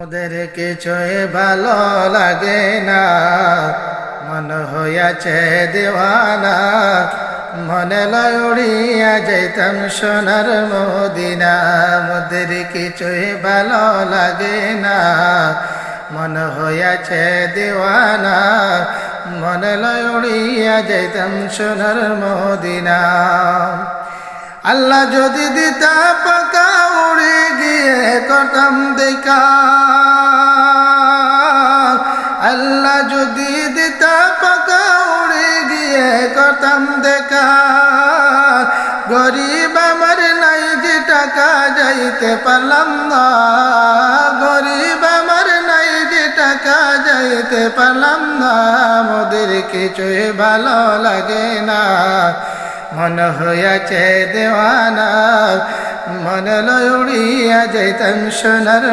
ওদের কিছুই ভালো লাগে না, মন হইয়াছে দেওয়ানা। মনে লয় উড়িয়া যাইতাম সোনার মদিনা। ওদের কিছুই ভালো লাগে না, মন হইয়াছে দেওয়ানা। মনে লয় উড়িয়া যাইতাম সোনার মদিনা। আল্লাহ যদি দিতা পাকা উড়ে গিয়ে করতাম দেখা। আল্লাহ যদি দিতা পাকা উড়ে গিয়ে করতাম দেখা। গরিব আমার নাই যে টাকা যাইতে পারলাম না। গরিব আমার নাই যে টাকা যাইতে পারলাম না। মোদের কিছুই ভালো লাগে না, মন হইয়াছে দেওয়ানা। মন লয় উড়িয়া যাইতাম সোনার